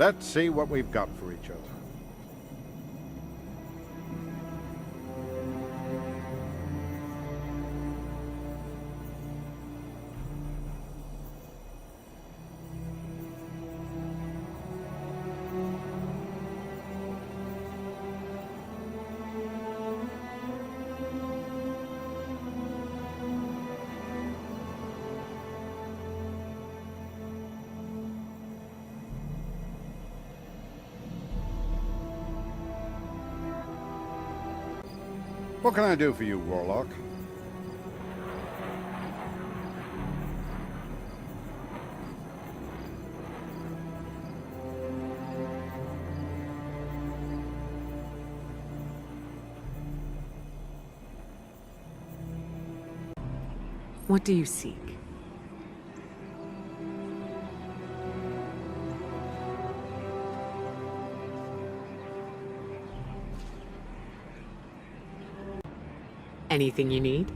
Let's see what we've got for each other. What can I do for you, Warlock? What do you seek? Anything you need?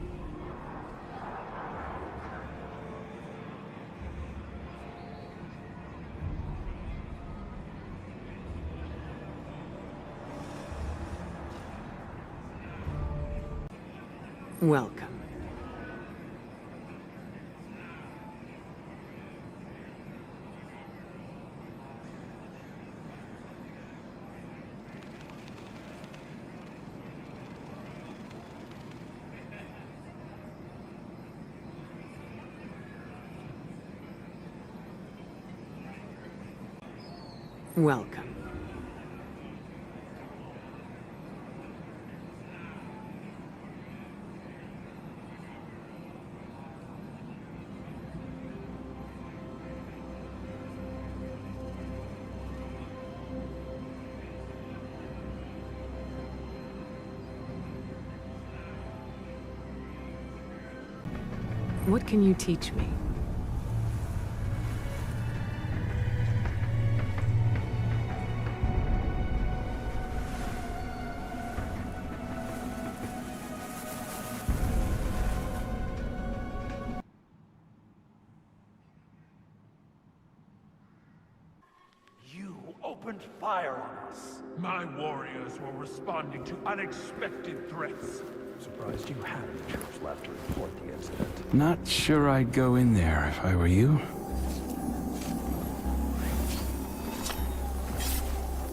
Welcome. Welcome. What can you teach me? Opened fire on us. My warriors were responding to unexpected threats. Surprised you had any troops left to report the incident. Not sure I'd go in there if I were you.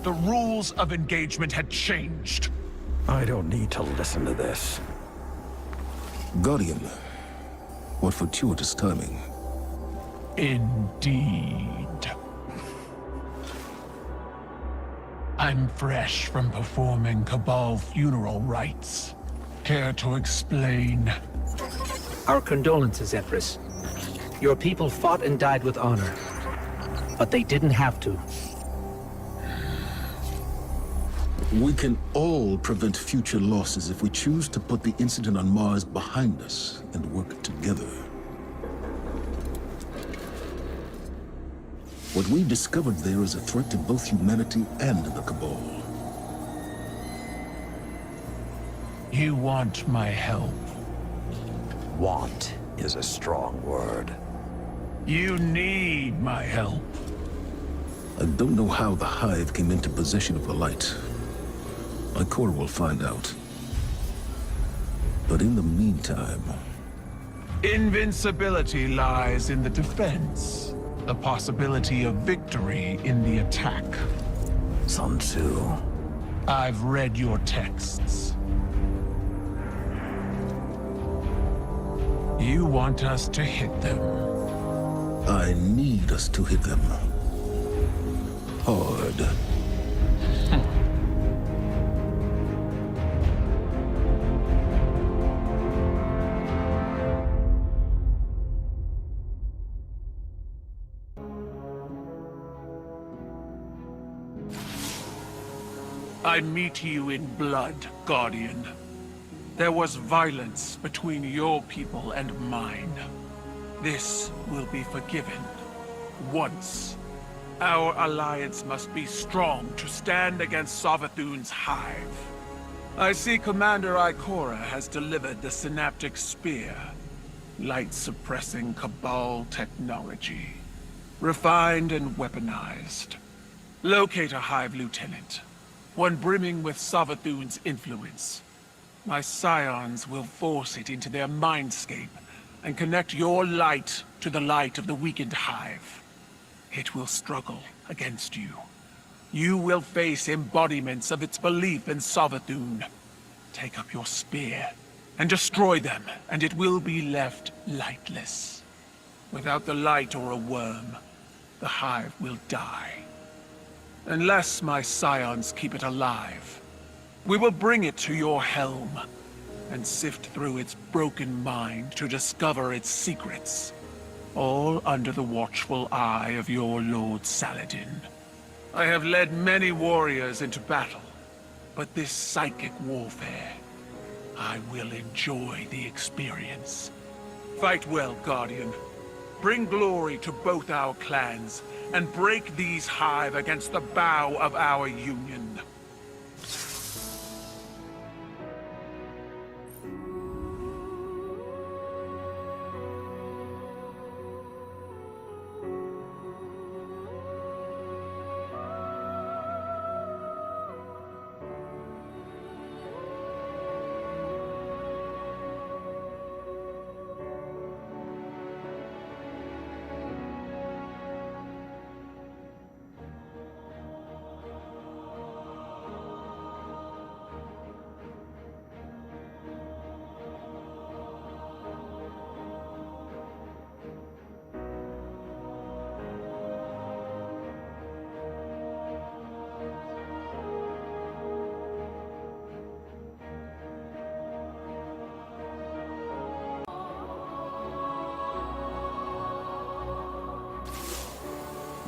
The rules of engagement had changed. I don't need to listen to this. Guardian, what fortuitous timing. Indeed. I'm fresh from performing Cabal funeral rites. Care to explain? Our condolences, Empress. Your people fought and died with honor. But they didn't have to. We can all prevent future losses if we choose to put the incident on Mars behind us and work together. What we discovered there is a threat to both humanity and the Cabal. You want my help? Want is a strong word. You need my help. I don't know how the Hive came into possession of the light. My core will find out. But in the meantime... Invincibility lies in the defense. The possibility of victory in the attack. Sun Tzu. I've read your texts. You want us to hit them. I need us to hit them. Hard. I meet you in blood, Guardian. There was violence between your people and mine. This will be forgiven. Once. Our alliance must be strong to stand against Savathun's Hive. I see Commander Ikora has delivered the Synaptic Spear. Light-suppressing Cabal technology. Refined and weaponized. Locate a Hive Lieutenant, one brimming with Savathun's influence. My scions will force it into their mindscape and connect your light to the light of the weakened Hive. It will struggle against you. You will face embodiments of its belief in Savathun. Take up your spear and destroy them, and it will be left lightless. Without the light or a worm, the Hive will die. Unless my scions keep it alive, we will bring it to your helm and sift through its broken mind to discover its secrets, all under the watchful eye of your Lord Saladin. I have led many warriors into battle, but this psychic warfare, I will enjoy the experience. Fight well, Guardian. Bring glory to both our clans, and break these Hive against the bow of our union.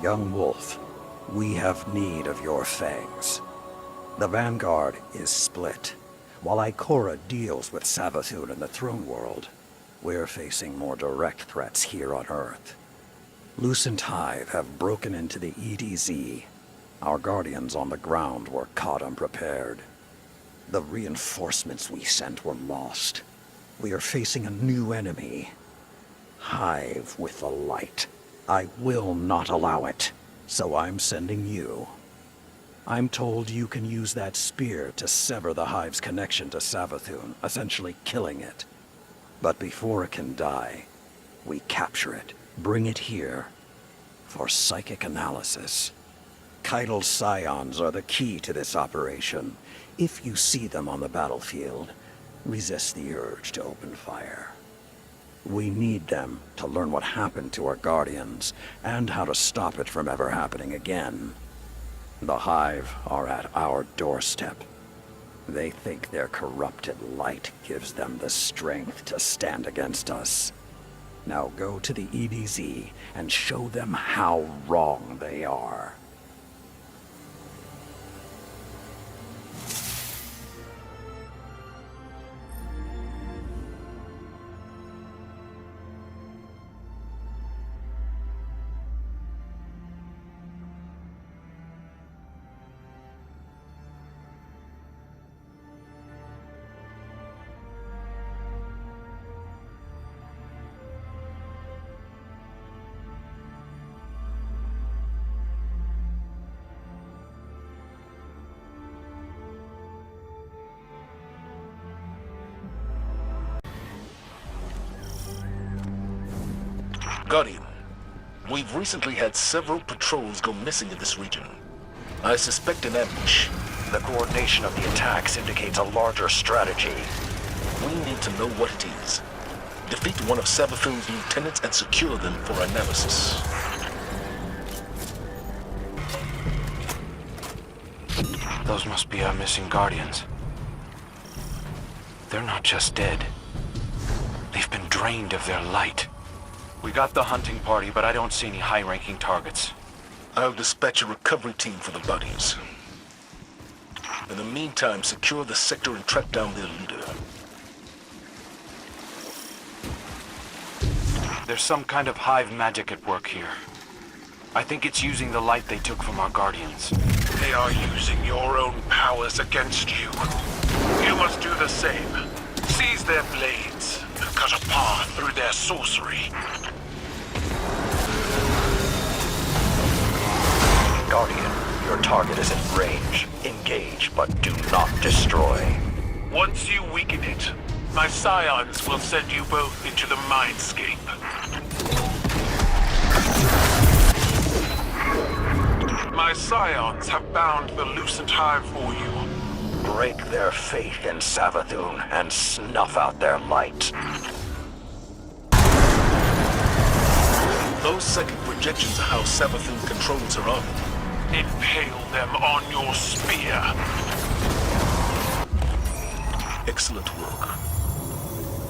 Young wolf, we have need of your fangs. The Vanguard is split. While Ikora deals with Savathun in the Throne World, we're facing more direct threats here on Earth. Lucent Hive have broken into the EDZ. Our guardians on the ground were caught unprepared. The reinforcements we sent were lost. We are facing a new enemy. Hive with the light. I will not allow it, so I'm sending you. I'm told you can use that spear to sever the Hive's connection to Savathun, essentially killing it. But before it can die, we capture it, bring it here, for psychic analysis. Keitel's scions are the key to this operation. If you see them on the battlefield, resist the urge to open fire. We need them to learn what happened to our guardians, and how to stop it from ever happening again. The Hive are at our doorstep. They think their corrupted light gives them the strength to stand against us. Now go to the EDZ and show them how wrong they are. Guardian, we've recently had several patrols go missing in this region. I suspect an ambush. The coordination of the attacks indicates a larger strategy. We need to know what it is. Defeat one of Savathun's lieutenants and secure them for analysis. Those must be our missing guardians. They're not just dead. They've been drained of their light. We got the hunting party, but I don't see any high-ranking targets. I'll dispatch a recovery team for the bodies. In the meantime, secure the sector and track down their leader. There's some kind of hive magic at work here. I think it's using the light they took from our guardians. They are using your own powers against you. You must do the same. Seize their blades and cut a path through their sorcery. Guardian, Your target is in range. Engage, but do not destroy. Once you weaken it, my scions will send you both into the mindscape. My scions have bound the Lucent Hive for you. Break their faith in Savathun and snuff out their light. Those second projections are how Savathun controls her army. Impale them on your spear. Excellent work.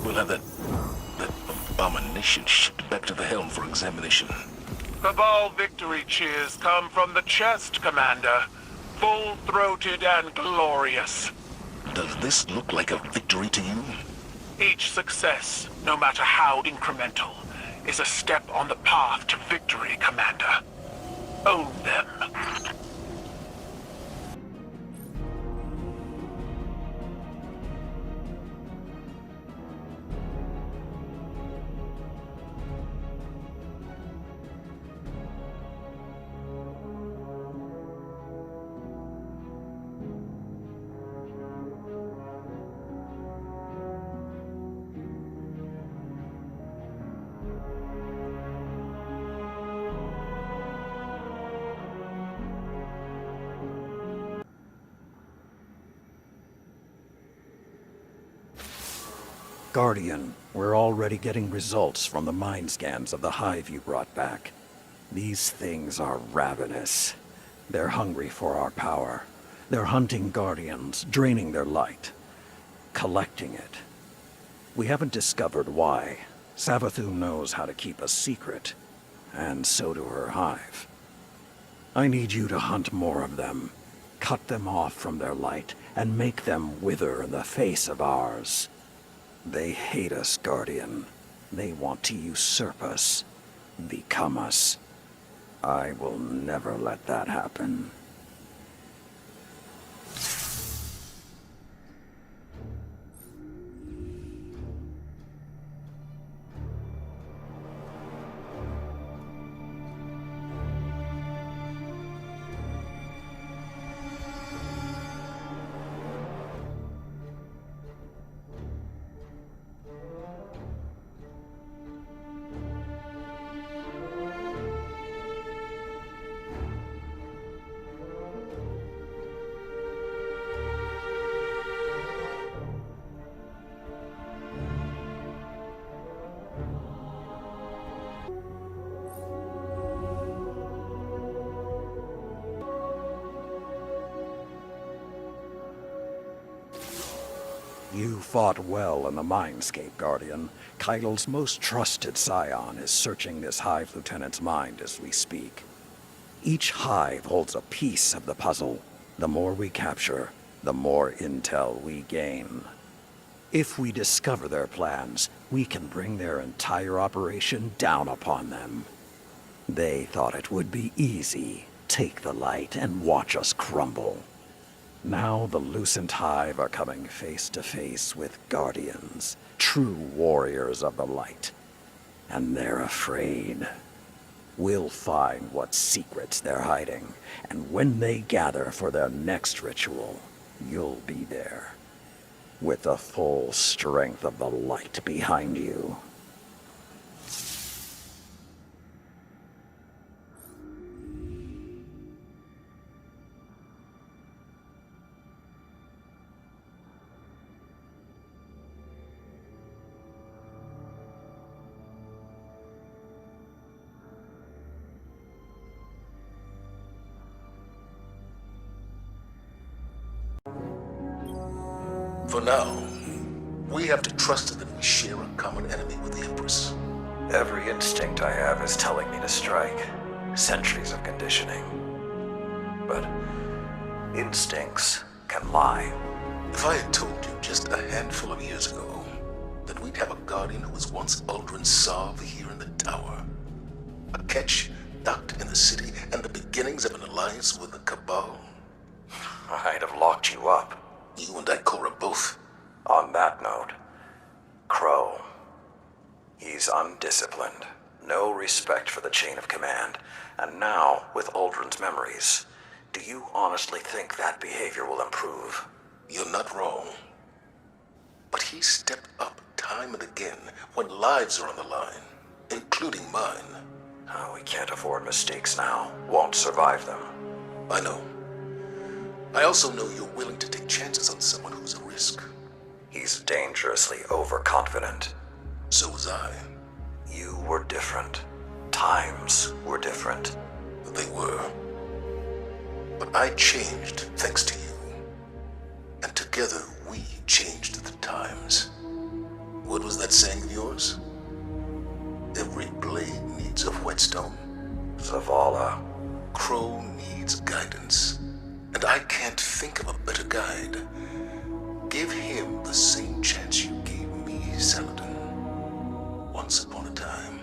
We'll have that abomination shipped back to the helm for examination. Cabal victory cheers come from the chest, Commander. Full-throated and glorious. Does this look like a victory to you? Each success, no matter how incremental, is a step on the path to victory, Commander. Own them. Guardian, we're already getting results from the mind scans of the hive you brought back. These things are ravenous. They're hungry for our power. They're hunting Guardians, draining their light, collecting it. We haven't discovered why. Savathun knows how to keep a secret, and so do her hive. I need you to hunt more of them, cut them off from their light, and make them wither in the face of ours. They hate us, Guardian. They want to usurp us, become us. I will never let that happen. You fought well in the Mindscape, Guardian. Keidel's most trusted scion is searching this Hive Lieutenant's mind as we speak. Each hive holds a piece of the puzzle. The more we capture, the more intel we gain. If we discover their plans, we can bring their entire operation down upon them. They thought it would be easy. Take the light and watch us crumble. Now the Lucent Hive are coming face to face with Guardians, true warriors of the light. And they're afraid. We'll find what secrets they're hiding, and when they gather for their next ritual, you'll be there, with the full strength of the light behind you. For now, we have to trust that we share a common enemy with the Empress. Every instinct I have is telling me to strike. Centuries of conditioning. But instincts can lie. If I had told you just a handful of years ago that we'd have a Guardian who was once Uldren's Sarv here in the tower, a catch docked in the city, and the beginnings of an alliance with the Cabal, I'd have locked you up. you and Ikora both. On that note, Crow. He's undisciplined. No respect for the chain of command. And now, with Uldren's memories, Do you honestly think that behavior will improve? You're not wrong. But he stepped up time and again when lives are on the line, including mine. Oh, we can't afford mistakes now. Won't survive them. I know. I also know you're willing to take chances on someone who's a risk. He's dangerously overconfident. So was I. You were different. Times were different. They were. But I changed thanks to you. And together we changed the times. What was that saying of yours? Every blade needs a whetstone. Zavala. Crow needs guidance. And I can't think of a better guide. Give him the same chance you gave me, Saladin. Once upon a time.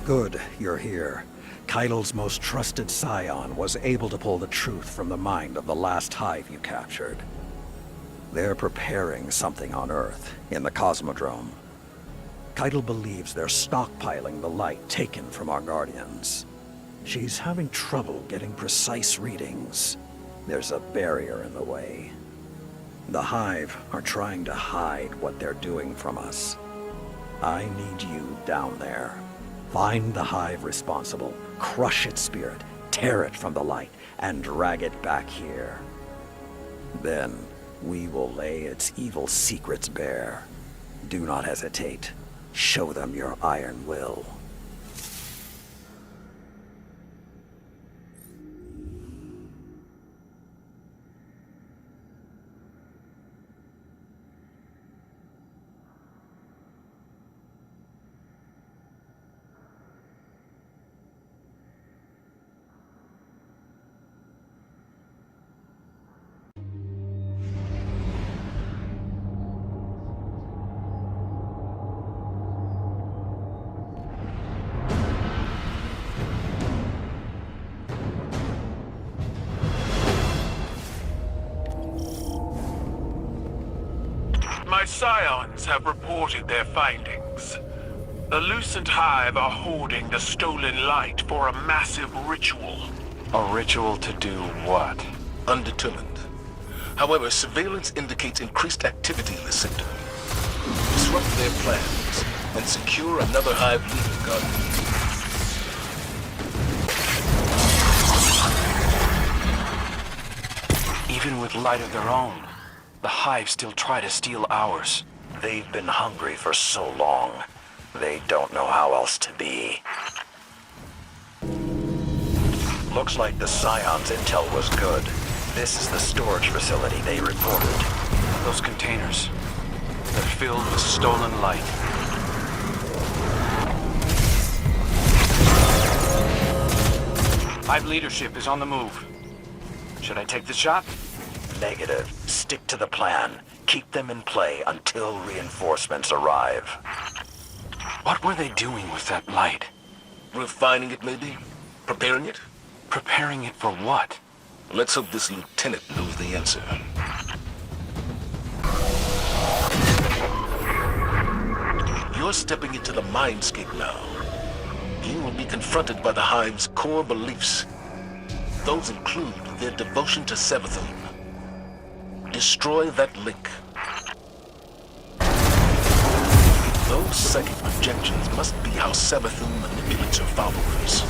Good, you're here. Keidel's most trusted scion was able to pull the truth from the mind of the last hive you captured. They're preparing something on Earth, in the Cosmodrome. Keidel believes they're stockpiling the light taken from our Guardians. She's having trouble getting precise readings. There's a barrier in the way. The hive are trying to hide what they're doing from us. I need you down there. Find the hive responsible, crush its spirit, tear it from the light, and drag it back here. Then, we will lay its evil secrets bare. Do not hesitate. Show them your iron will. My scions have reported their findings. The Lucent Hive are hoarding the stolen light for a massive ritual. A ritual to do what? Undetermined. However, surveillance indicates increased activity in the sector. Disrupt their plans and secure another hive leader, Guardian. Even with light of their own, the hive still try to steal ours. They've been hungry for so long. They don't know how else to be. Looks like the Scion's intel was good. This is the storage facility they reported. Those containers, they're filled with stolen light. Hive leadership is on the move. Should I take the shot? Negative. Stick to the plan. Keep them in play until reinforcements arrive. What were they doing with that light? Refining it, maybe? Preparing it? Preparing it for what? Let's hope this lieutenant knows the answer. You're stepping into the mindscape now. You will be confronted by the Hive's core beliefs. Those include their devotion to Savathun. Destroy that link. Those psychic projections must be how Savathun manipulates her followers.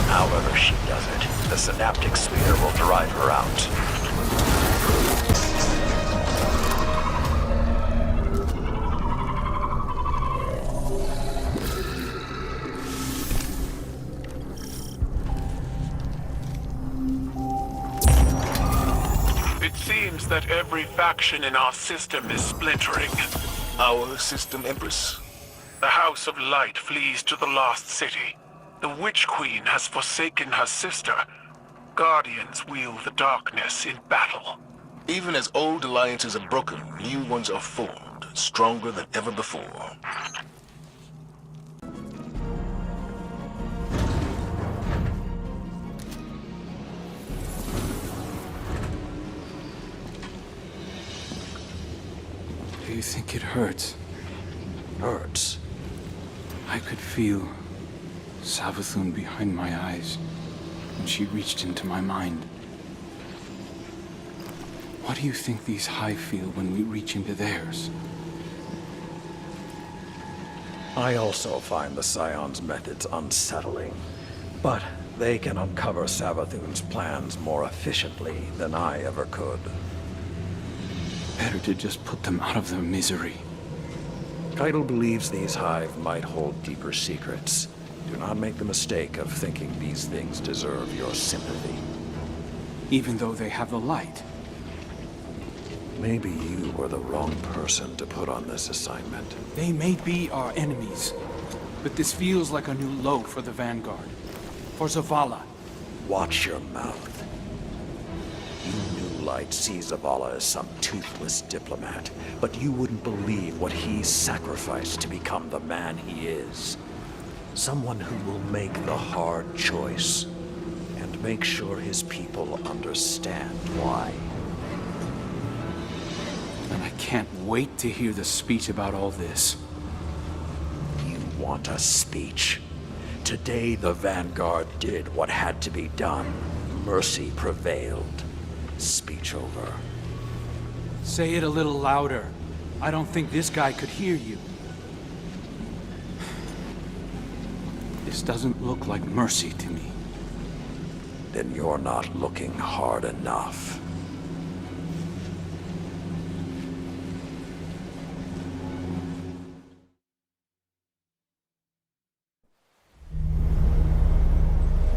However she does it, the synaptic sphere will drive her out. It seems that every faction in our system is splintering. Our system, Empress? The House of Light flees to the Lost City. The Witch Queen has forsaken her sister. Guardians wield the darkness in battle. Even as old alliances are broken, new ones are formed, stronger than ever before. you think it hurts? Hurts? I could feel Savathun behind my eyes when she reached into my mind. What do you think these Hive feel when we reach into theirs? I also find the Scion's methods unsettling, but they can uncover Savathun's plans more efficiently than I ever could. Better to just put them out of their misery. Keitel believes these Hive might hold deeper secrets. Do not make the mistake of thinking these things deserve your sympathy. Even though they have the light. Maybe you were the wrong person to put on this assignment. They may be our enemies, but this feels like a new low for the Vanguard. For Zavala. Watch your mouth. You New Light see Zavala as some toothless diplomat, but you wouldn't believe what he's sacrificed to become the man he is. Someone who will make the hard choice, and make sure his people understand why. And I can't wait to hear the speech about all this. You want a speech? Today the Vanguard did what had to be done. Mercy prevailed. Speech over. Say it a little louder. I don't think this guy could hear you. This doesn't look like mercy to me. Then you're not looking hard enough.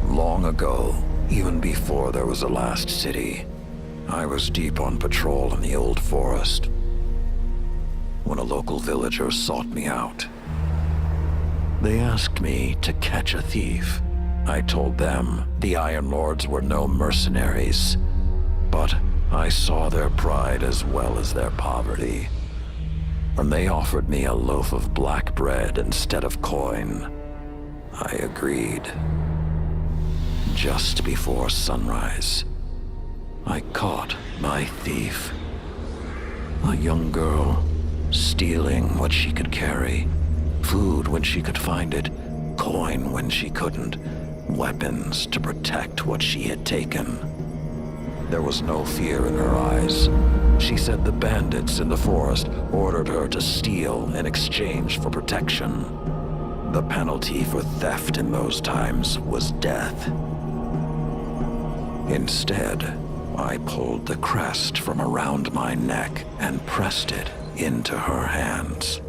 Long ago, even before there was a last city, I was deep on patrol in the old forest when a local villager sought me out. They asked me to catch a thief. I told them the Iron Lords were no mercenaries, but I saw their pride as well as their poverty. When they offered me a loaf of black bread instead of coin, I agreed. Just before sunrise, I caught my thief. A young girl, stealing what she could carry. Food when she could find it, coin when she couldn't, weapons to protect what she had taken. There was no fear in her eyes. She said the bandits in the forest ordered her to steal in exchange for protection. The penalty for theft in those times was death. Instead, I pulled the crest from around my neck and pressed it into her hands.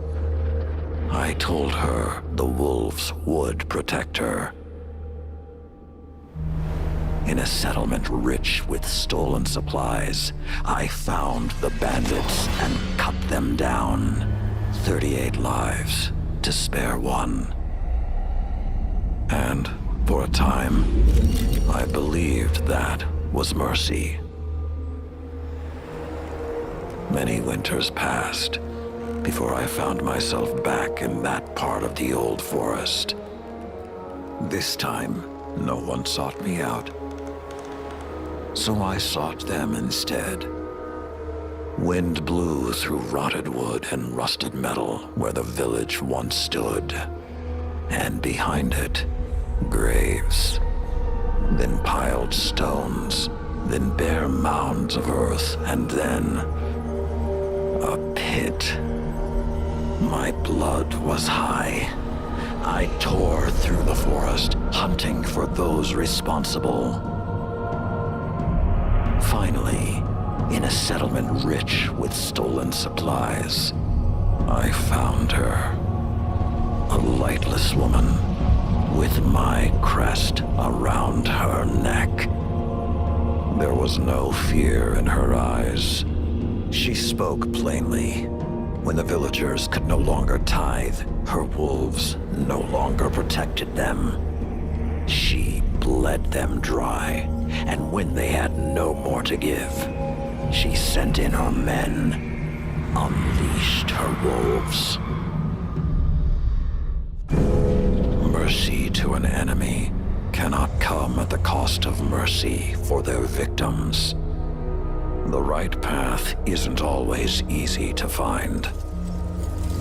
I told her the wolves would protect her. In a settlement rich with stolen supplies, I found the bandits and cut them down. 38 lives to spare one. And for a time, I believed that was mercy. Many winters passed before I found myself back in that part of the old forest. This time, no one sought me out. So I sought them instead. Wind blew through rotted wood and rusted metal where the village once stood. And behind it, graves. Then piled stones, then bare mounds of earth, and then a pit. My blood was high. I tore through the forest, hunting for those responsible. Finally, in a settlement rich with stolen supplies, I found her. A lightless woman, with my crest around her neck. There was no fear in her eyes. She spoke plainly. When the villagers could no longer tithe, her wolves no longer protected them. She bled them dry, and when they had no more to give, she sent in her men, unleashed her wolves. Mercy to an enemy cannot come at the cost of mercy for their victims. The right path isn't always easy to find.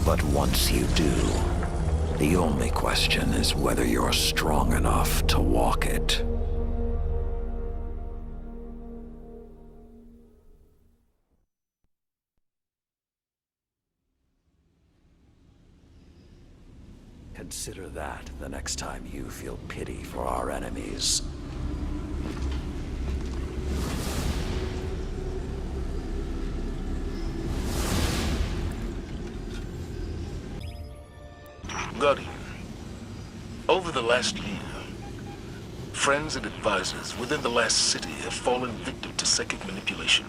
But once you do, the only question is whether you're strong enough to walk it. Consider that the next time you feel pity for our enemies. Guardian, over the last year, friends and advisors within the last city have fallen victim to psychic manipulation.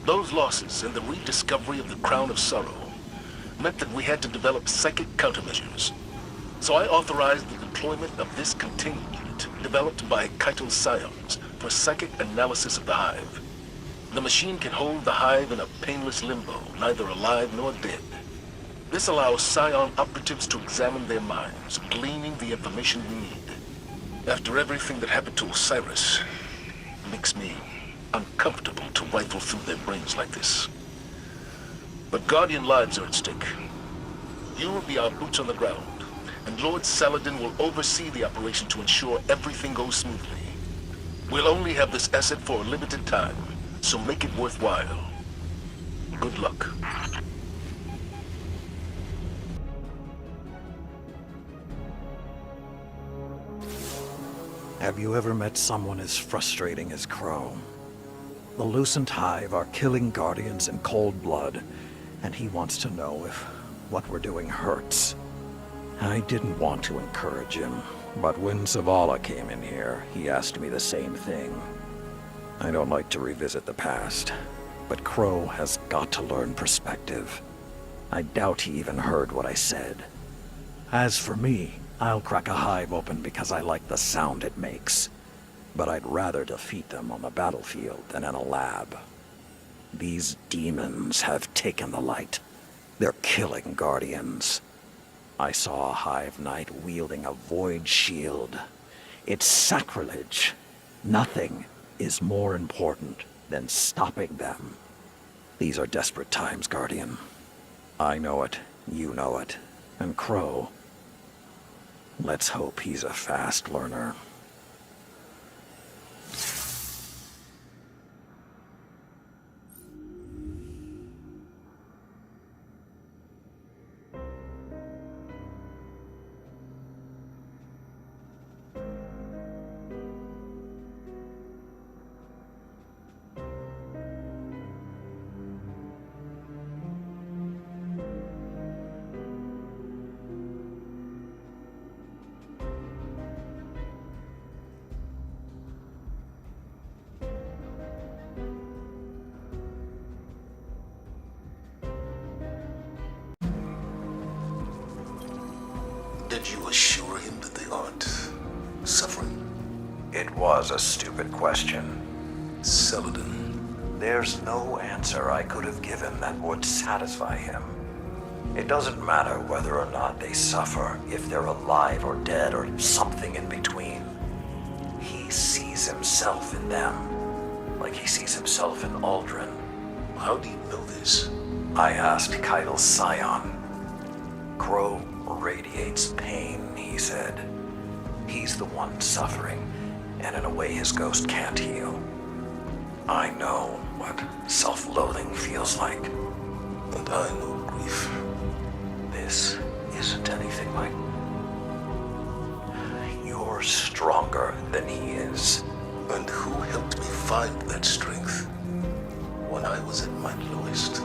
Those losses and the rediscovery of the Crown of Sorrow meant that we had to develop psychic countermeasures. So I authorized the deployment of this containment unit developed by Kaito Scions for psychic analysis of the Hive. The machine can hold the Hive in a painless limbo, neither alive nor dead. This allows Scion operatives to examine their minds, gleaning the information we need. After everything that happened to Osiris, it makes me uncomfortable to rifle through their brains like this. But Guardian lives are at stake. You will be our boots on the ground, and Lord Saladin will oversee the operation to ensure everything goes smoothly. We'll only have this asset for a limited time, so make it worthwhile. Good luck. Have you ever met someone as frustrating as Crow? The Lucent Hive are killing Guardians in cold blood, and he wants to know if what we're doing hurts. I didn't want to encourage him, but when Zavala came in here, he asked me the same thing. I don't like to revisit the past, but Crow has got to learn perspective. I doubt he even heard what I said. As for me, I'll crack a hive open because I like the sound it makes. But I'd rather defeat them on the battlefield than in a lab. These demons have taken the light. They're killing Guardians. I saw a Hive Knight wielding a void shield. It's sacrilege. Nothing is more important than stopping them. These are desperate times, Guardian. I know it, you know it, and Crow. Let's hope he's a fast learner. Did you assure him that they aren't suffering? It was a stupid question. Saladin. There's no answer I could have given that would satisfy him. It doesn't matter whether or not they suffer, if they're alive or dead or something in between. He sees himself in them, like he sees himself in Aldrin. How do you know this? I asked Kaito Scion. Crow radiates pain, he said. He's the one suffering, and in a way his ghost can't heal. I know what self-loathing feels like. And I know grief. This isn't anything like... You're stronger than he is. And who helped me find that strength when I was at my lowest?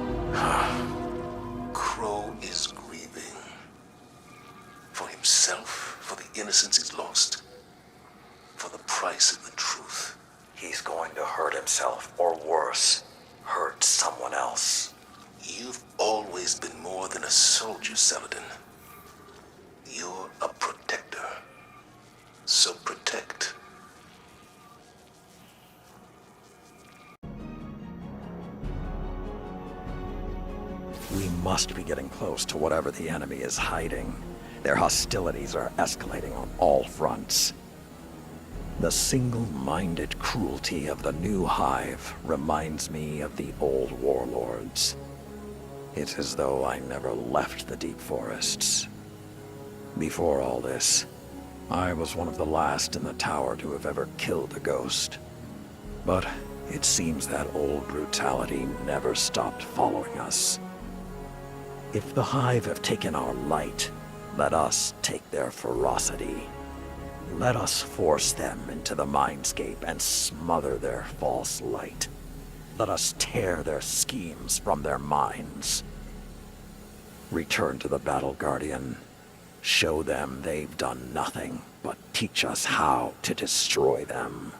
Crow is grieving. For himself, for the innocence he's lost, for the price of the truth. He's going to hurt himself, or worse, hurt someone else. You've always been more than a soldier, Saladin. You're a protector. So protect. We must be getting close to whatever the enemy is hiding. Their hostilities are escalating on all fronts. The single-minded cruelty of the new hive reminds me of the old warlords. It's as though I never left the deep forests. Before all this, I was one of the last in the tower to have ever killed a ghost. But it seems that old brutality never stopped following us. If the hive have taken our light, let us take their ferocity. Let us force them into the mindscape and smother their false light. Let us tear their schemes from their minds. Return to the battle, Guardian. Show them they've done nothing but teach us how to destroy them.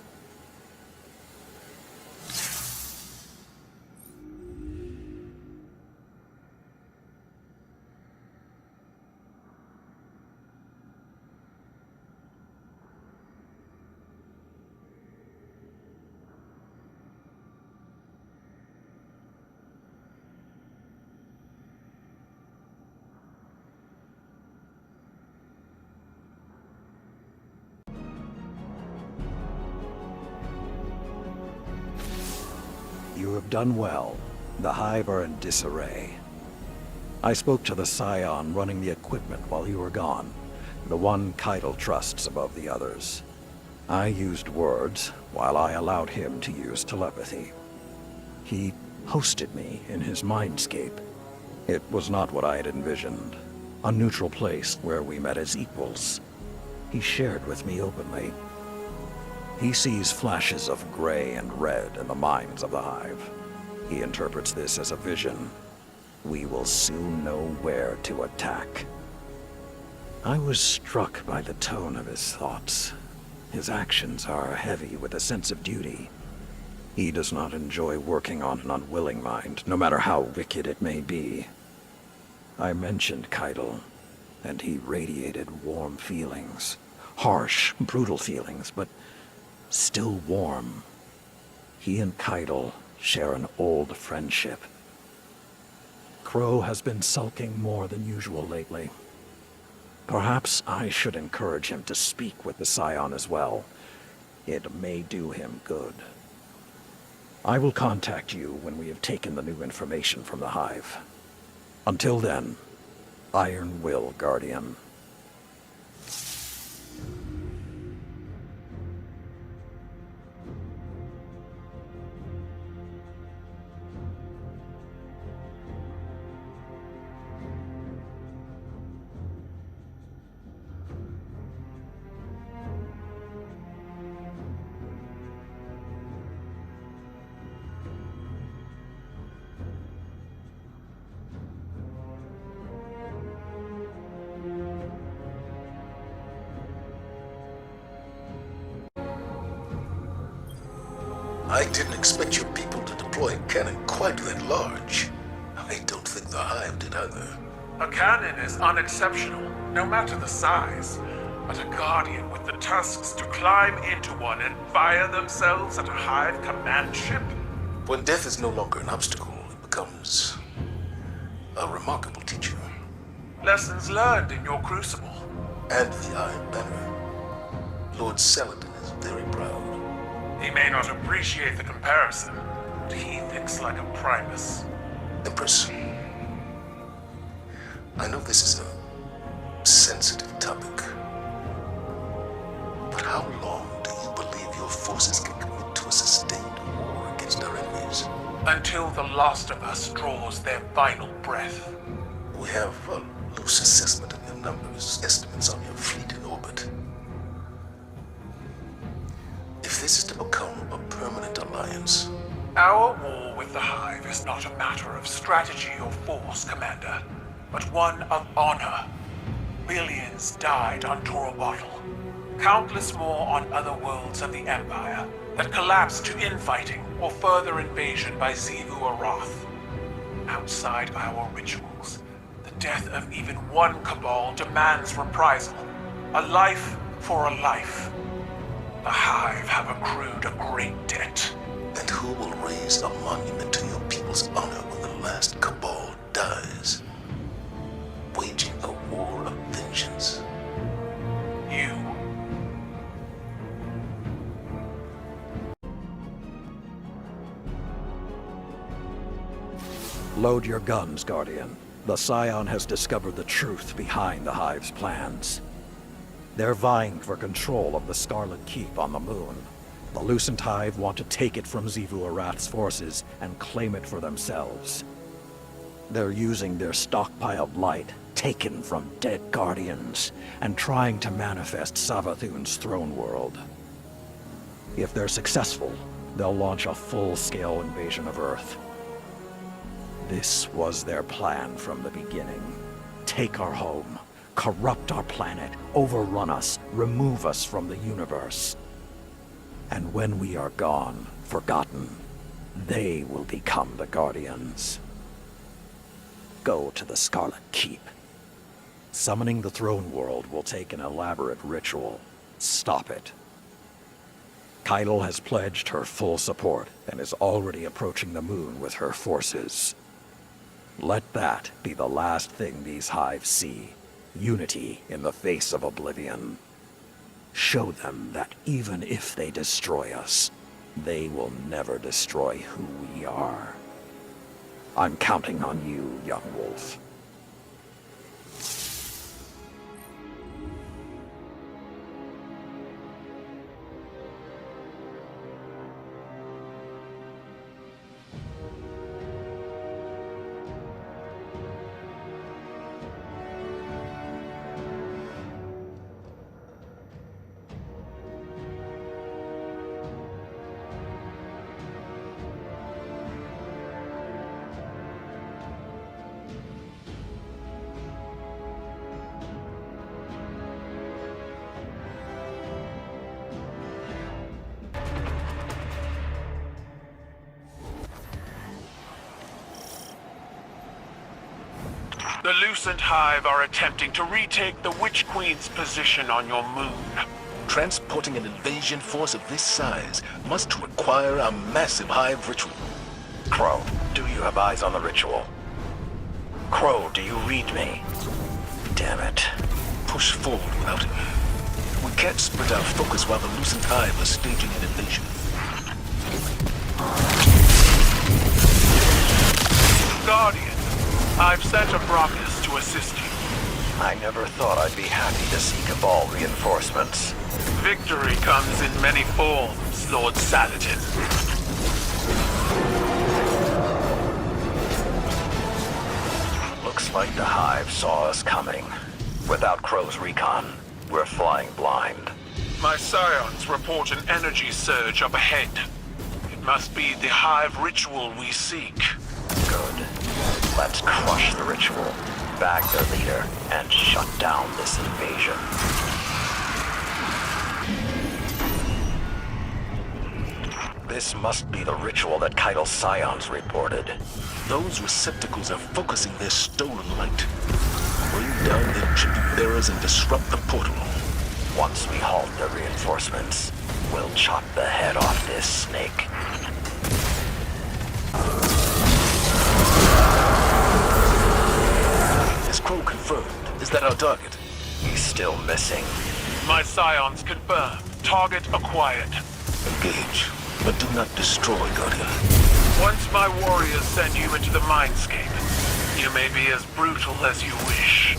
You have done well. The Hive are in disarray. I spoke to the Scion running the equipment while you were gone, the one Keitel trusts above the others. I used words, while I allowed him to use telepathy. He hosted me in his mindscape. It was not what I had envisioned. A neutral place where we met as equals. He shared with me openly. He sees flashes of gray and red in the minds of the Hive. He interprets this as a vision. We will soon know where to attack. I was struck by the tone of his thoughts. His actions are heavy with a sense of duty. He does not enjoy working on an unwilling mind, no matter how wicked it may be. I mentioned Keitel, and he radiated warm feelings. Harsh, brutal feelings, but still warm. He and Keitel share an old friendship. Crow has been sulking more than usual lately. Perhaps I should encourage him to speak with the Scion as well. It may do him good. I will contact you when we have taken the new information from the Hive. Until then, Iron Will, Guardian. I didn't expect your people to deploy a cannon quite that large. I don't think the Hive did either. A cannon is unexceptional, no matter the size. But a Guardian with the tusks to climb into one and fire themselves at a Hive command ship? When death is no longer an obstacle, it becomes a remarkable teacher. Lessons learned in your crucible. And the Iron Banner. Lord Saladin is very proud. He may not appreciate the comparison, but he thinks like a Primus. Empress, I know this is a sensitive topic, but how long do you believe your forces can commit to a sustained war against our enemies? Until the last of us draws their final breath. We have a loose assessment of your numbers, estimates on your fleet in orbit. If this is to become a permanent alliance... Our war with the Hive is not a matter of strategy or force, Commander, but one of honor. Billions died on Torobottle. Countless more on other worlds of the Empire that collapsed to infighting or further invasion by Xivu Arath. Outside our rituals, the death of even one Cabal demands reprisal. A life for a life. The Hive have accrued a great debt. And who will raise a monument to your people's honor when the last Cabal dies? Waging a war of vengeance. You. Load your guns, Guardian. The Scion has discovered the truth behind the Hive's plans. They're vying for control of the Scarlet Keep on the moon. The Lucent Hive want to take it from Xivu Arath's forces and claim it for themselves. They're using their stockpiled light, taken from dead Guardians, and trying to manifest Savathun's throne world. If they're successful, they'll launch a full-scale invasion of Earth. This was their plan from the beginning. Take our home, corrupt our planet, overrun us, remove us from the universe. And when we are gone, forgotten, they will become the Guardians. Go to the Scarlet Keep. Summoning the throne world will take an elaborate ritual. Stop it. Keitel has pledged her full support and is already approaching the moon with her forces. Let that be the last thing these hives see. Unity in the face of oblivion. Show them that even if they destroy us, they will never destroy who we are. I'm counting on you, young wolf. The Lucent Hive are attempting to retake the Witch Queen's position on your moon. Transporting an invasion force of this size must require a massive hive ritual. Crow, do you have eyes on the ritual? Crow, do you read me? Damn it. Push forward without him. We can't split our focus while the Lucent Hive are staging an invasion. Guardian, I've sent Obscura to assist you. I never thought I'd be happy to see Cabal reinforcements. Victory comes in many forms, Lord Saladin. Looks like the Hive saw us coming. Without Crow's recon, we're flying blind. My scions report an energy surge up ahead. It must be the Hive ritual we seek. Good. Let's crush the ritual, bag their leader, and shut down this invasion. This must be the ritual that Keitel's scions reported. Those receptacles are focusing their stolen light. Bring down their tribute bearers and disrupt the portal. Once we halt their reinforcements, we'll chop the head off this snake. Is Crow confirmed? Is that our target? He's still missing. My scions confirmed. Target acquired. Engage, but do not destroy, Guardian. Once my warriors send you into the mindscape, you may be as brutal as you wish.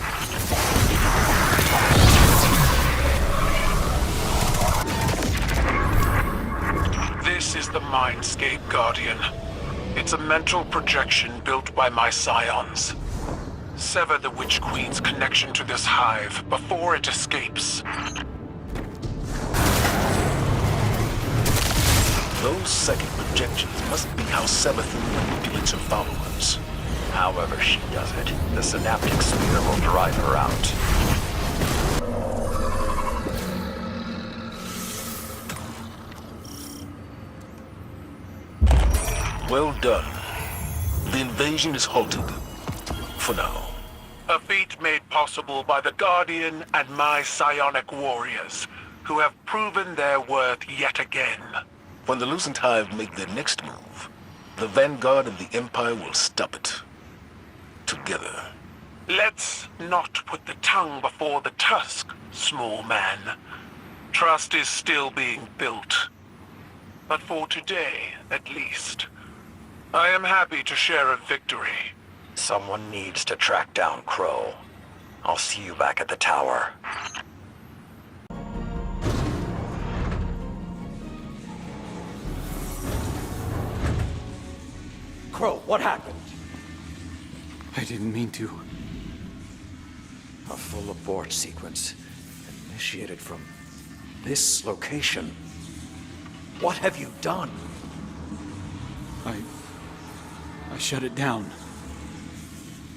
This is the mindscape, Guardian. It's a mental projection built by my scions. Sever the Witch Queen's connection to this hive before it escapes. Those second projections must be how Savathun manipulates her followers. However she does it, the synaptic sphere will drive her out. Well done. The invasion is halted. For now. A feat made possible by the Guardian and my psionic warriors, who have proven their worth yet again. When the Lucent Hive make their next move, the Vanguard and the Empire will stop it. Together. Let's not put the tongue before the tusk, small man. Trust is still being built. But for today, at least, I am happy to share a victory Someone needs to track down Crow. I'll see you back at the tower. Crow, what happened? I didn't mean to. A full abort sequence initiated from this location. What have you done? I shut it down.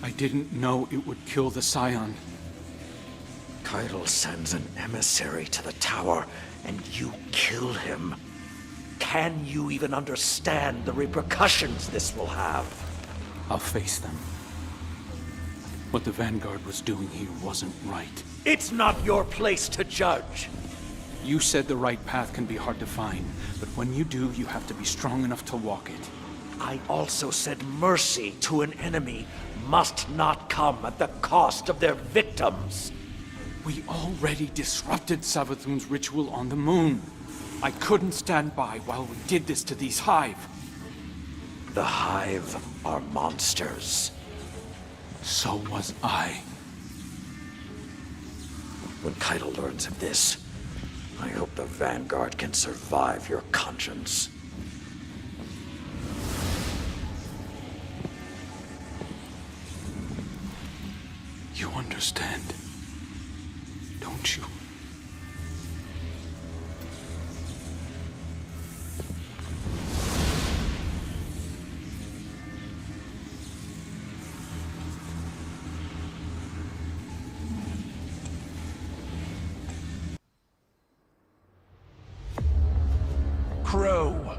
I didn't know it would kill the Scion. Keitel sends an emissary to the tower, and you kill him. Can you even understand the repercussions this will have? I'll face them. What the Vanguard was doing here wasn't right. It's not your place to judge. You said the right path can be hard to find, but when you do, you have to be strong enough to walk it. I also said mercy to an enemy must not come at the cost of their victims. We already disrupted Savathun's ritual on the moon. I couldn't stand by while we did this to these Hive. The Hive are monsters. So was I. When Keitel learns of this, I hope the Vanguard can survive your conscience. You understand, don't you? Crow,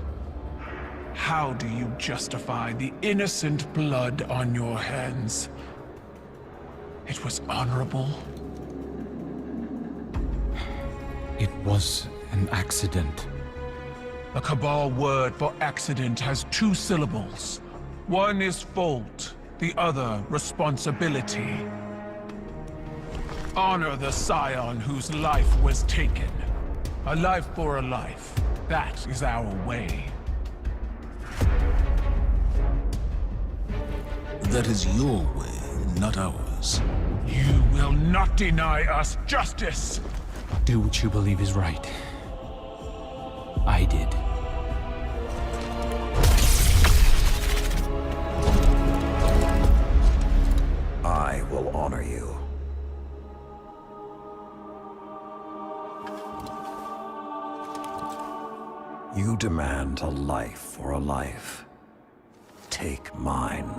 how do you justify the innocent blood on your hands? It was honorable. It was an accident. The Cabal word for accident has two syllables. One is fault, the other responsibility. Honor the Scion whose life was taken. A life for a life. That is our way. That is your way, not ours. You will not deny us justice! Do what you believe is right. I did. I will honor you. You demand a life for a life. Take mine.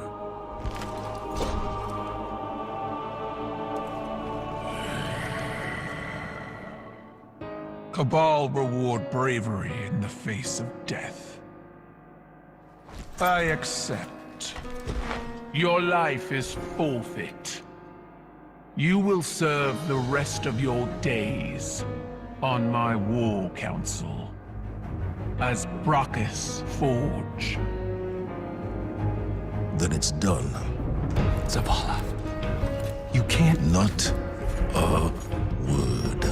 Cabal reward bravery in the face of death. I accept. Your life is forfeit. You will serve the rest of your days on my war council as Brachus Forge. Then it's done. Zavala, you can't... Not a word.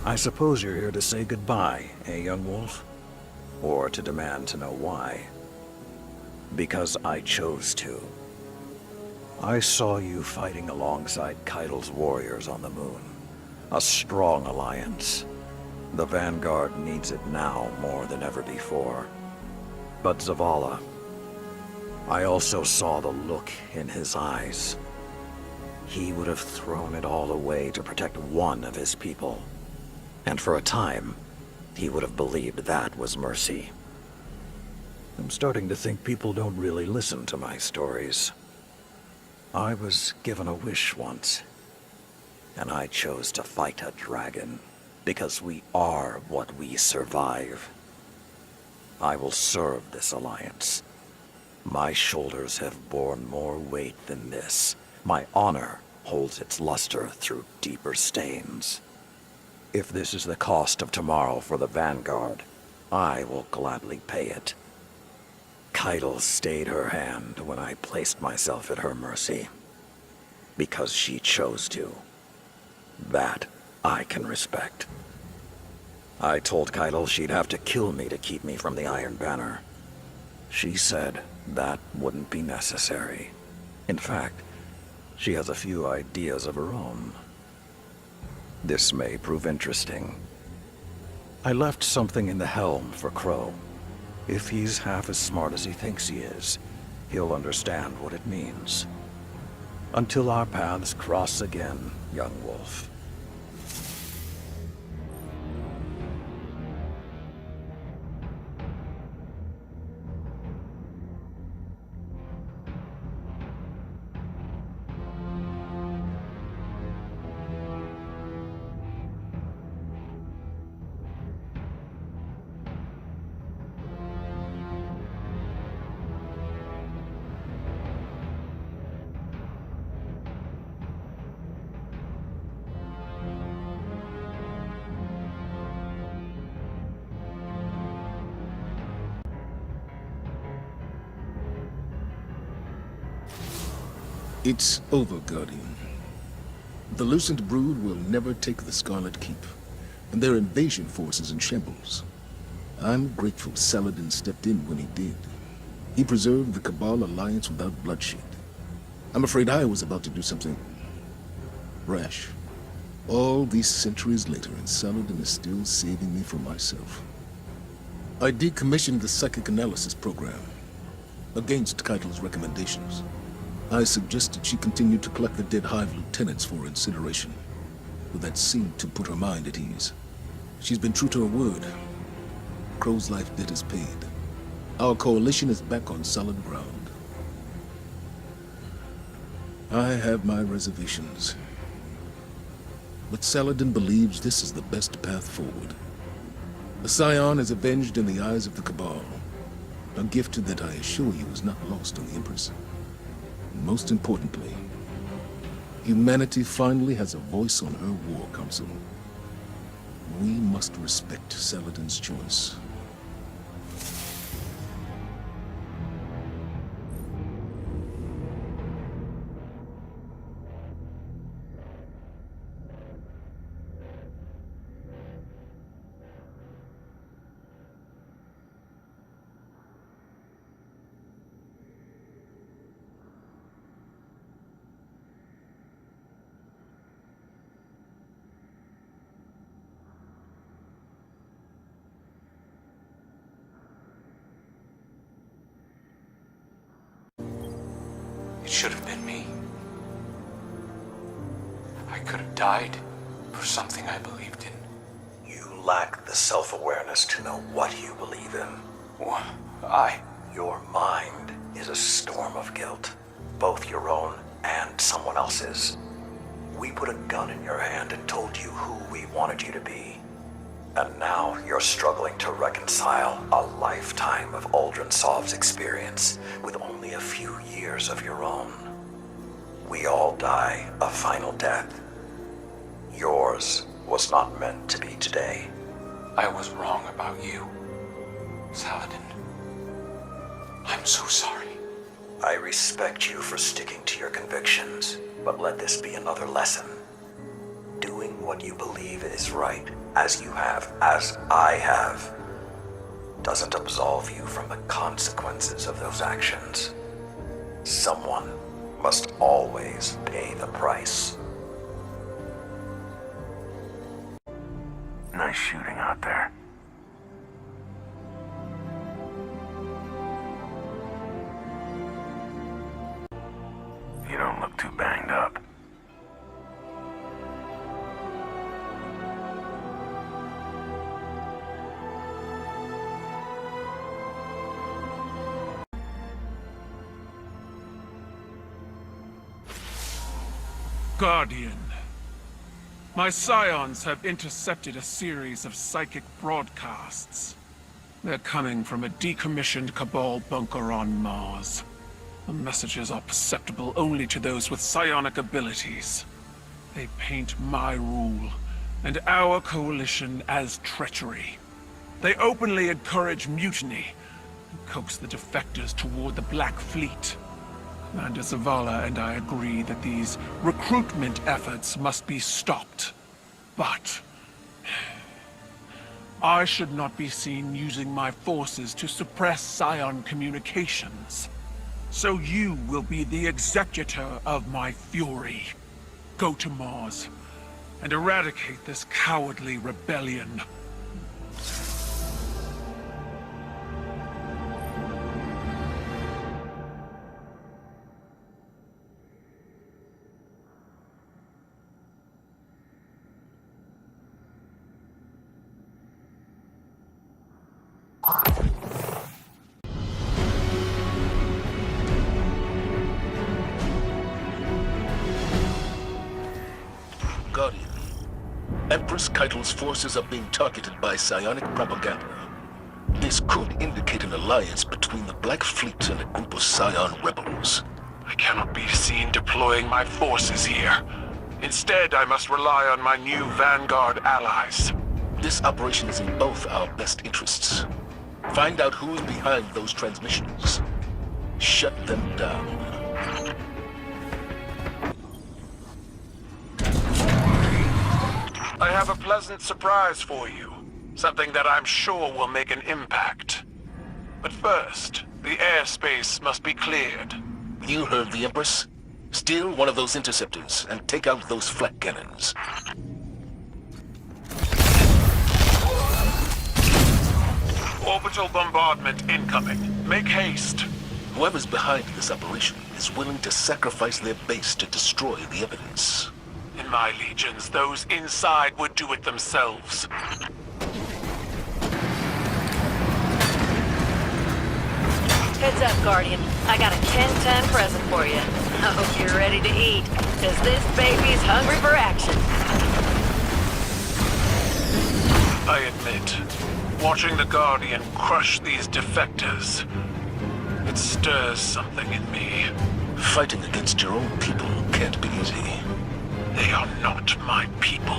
I suppose you're here to say goodbye, eh, young wolf? Or to demand to know why. Because I chose to. I saw you fighting alongside Keitel's warriors on the moon. A strong alliance. The Vanguard needs it now more than ever before. But Zavala, I also saw the look in his eyes. He would have thrown it all away to protect one of his people. And for a time, he would have believed that was mercy. I'm starting to think people don't really listen to my stories. I was given a wish once, and I chose to fight a dragon, because we are what we survive. I will serve this alliance. My shoulders have borne more weight than this. My honor holds its luster through deeper stains. If this is the cost of tomorrow for the Vanguard, I will gladly pay it. Keitel stayed her hand when I placed myself at her mercy. because she chose to. That I can respect. I told Keitel she'd have to kill me to keep me from the Iron Banner. She said that wouldn't be necessary. In fact, she has a few ideas of her own. This may prove interesting. I left something in the helm for Crow. If he's half as smart as he thinks he is, he'll understand what it means. Until our paths cross again, young wolf. It's over, Guardian. The Lucent Brood will never take the Scarlet Keep, and their invasion force is in shambles. I'm grateful Saladin stepped in when he did. He preserved the Cabal alliance without bloodshed. I'm afraid I was about to do something rash. All these centuries later, and Saladin is still saving me from myself. I decommissioned the psychic analysis program, against Keitel's recommendations. I suggested she continue to collect the dead Hive lieutenants for incineration, but that seemed to put her mind at ease. She's been true to her word. Crow's life debt is paid. Our coalition is back on solid ground. I have my reservations, but Saladin believes this is the best path forward. The Scion is avenged in the eyes of the Cabal, a gift that I assure you is not lost on the Empress. Most importantly, humanity finally has a voice on her war council. We must respect Saladin's choice. It should have been me. I could have died for something I believed in. You lack the self-awareness to know what you believe in. Well, Your mind is a storm of guilt, both your own and someone else's. We put a gun in your hand and told you who we wanted you to be. And now you're struggling to reconcile a lifetime of Uldren Sov's experience with only a few years of your own. We all die a final death. Yours was not meant to be today. I was wrong about you, Saladin. I'm so sorry. I respect you for sticking to your convictions, but let this be another lesson. Doing what you believe is right, as you have, as I have, doesn't absolve you from the consequences of those actions. Someone must always pay the price. Nice shooting out there. You don't look too banged up. Guardian. My scions have intercepted a series of psychic broadcasts. They're coming from a decommissioned Cabal bunker on Mars. The messages are perceptible only to those with psionic abilities. They paint my rule and our coalition as treachery. They openly encourage mutiny and coax the defectors toward the Black Fleet. Commander Zavala and I agree that these recruitment efforts must be stopped. But I should not be seen using my forces to suppress Scion communications. So you will be the executor of my fury. Go to Mars and eradicate this cowardly rebellion. Guardian, Empress Keitel's forces are being targeted by psionic propaganda. This could indicate an alliance between the Black Fleet and a group of Scion rebels. I cannot be seen deploying my forces here. Instead, I must rely on my new Vanguard allies. This operation is in both our best interests. Find out who's behind those transmissions. Shut them down. I have a pleasant surprise for you. Something that I'm sure will make an impact. But first, the airspace must be cleared. You heard the Empress. Steal one of those interceptors and take out those flak cannons. Orbital bombardment incoming. Make haste. Whoever's behind this operation is willing to sacrifice their base to destroy the evidence. In my legions, those inside would do it themselves. Heads up, Guardian. I got a 10-ton present for you. I hope you're ready to eat, because this baby's hungry for action. I admit, watching the Guardian crush these defectors, it stirs something in me. Fighting against your own people can't be easy. They are not my people.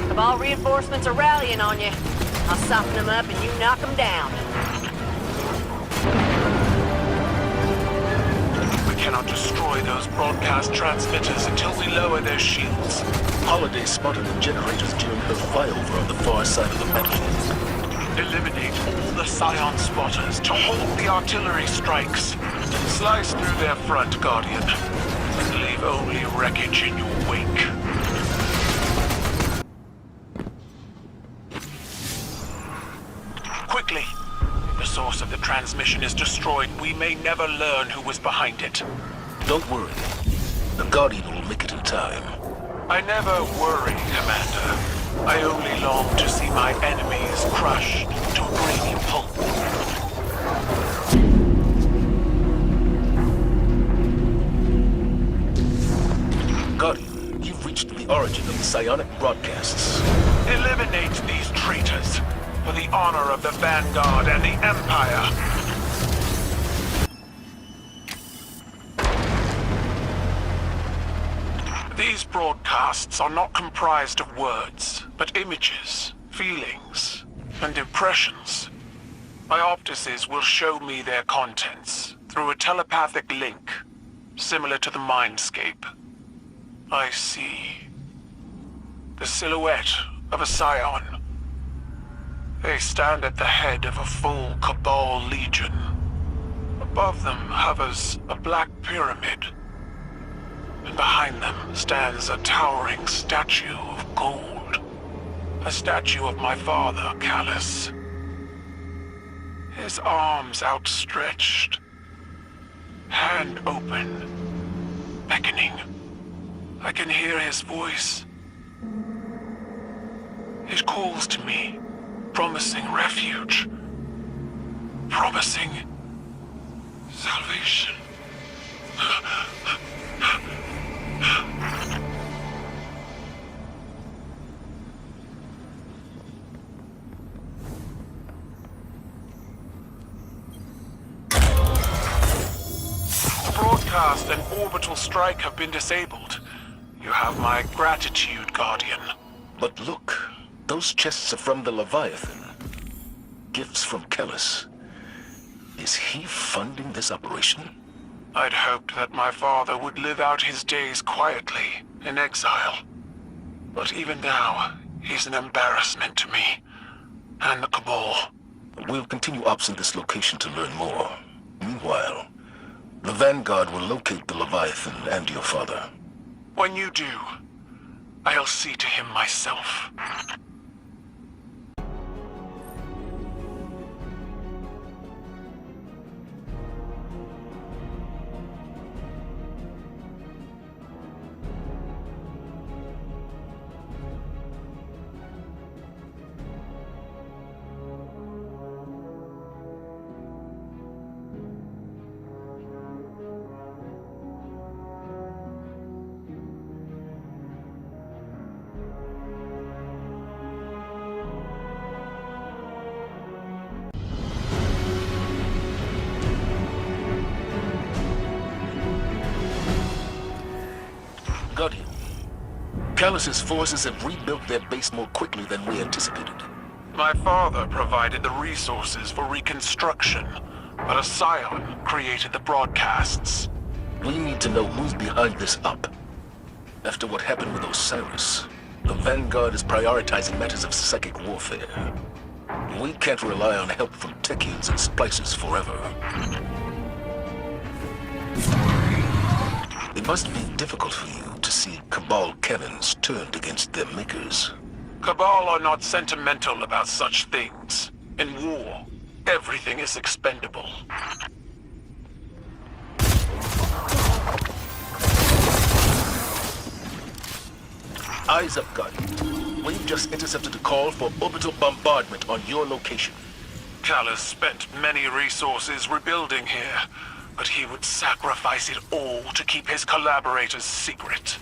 Cabal reinforcements are rallying on you. I'll soften them up and you knock them down. We cannot destroy those broadcast transmitters until we lower their shields. Holiday spotted the generators during her flyover on the far side of the battlefield. Eliminate all the Scion spotters to hold the artillery strikes. Slice through their front, Guardian, and leave only wreckage in your wake. Quickly! If the source of the transmission is destroyed, we may never learn who was behind it. Don't worry. The Guardian will make it in time. I never worry, Commander. I only long to see my enemies crushed to a grainy pulp. Guardian, you've reached the origin of the psionic broadcasts. Eliminate these traitors, for the honor of the Vanguard and the Empire. These broadcasts are not comprised of words, but images, feelings, and impressions. My optices will show me their contents through a telepathic link, similar to the Mindscape. I see the silhouette of a Scion. They stand at the head of a full Cabal legion. Above them hovers a black pyramid, and behind them stands a towering statue of gold. A statue of my father, Callus. His arms outstretched, hand open, beckoning. I can hear his voice. It calls to me, promising refuge, promising salvation. The broadcast and orbital strike have been disabled. You have my gratitude, Guardian. But look, those chests are from the Leviathan. Gifts from Callus. Is he funding this operation? I'd hoped that my father would live out his days quietly, in exile. But even now, he's an embarrassment to me, and the Cabal. We'll continue ops in this location to learn more. Meanwhile, the Vanguard will locate the Leviathan and your father. When you do, I'll see to him myself. Guardian, Callus's forces have rebuilt their base more quickly than we anticipated. My father provided the resources for reconstruction, but a scion created the broadcasts. We need to know who's behind this up. After what happened with Osiris, the Vanguard is prioritizing matters of psychic warfare. We can't rely on help from Techians and Splicers forever. It must be difficult for you to see Cabal cannons turned against their makers. Cabal are not sentimental about such things. In war, everything is expendable. Eyes up, Guardian. We've just intercepted a call for orbital bombardment on your location. Callus spent many resources rebuilding here, but he would sacrifice it all to keep his collaborators secret.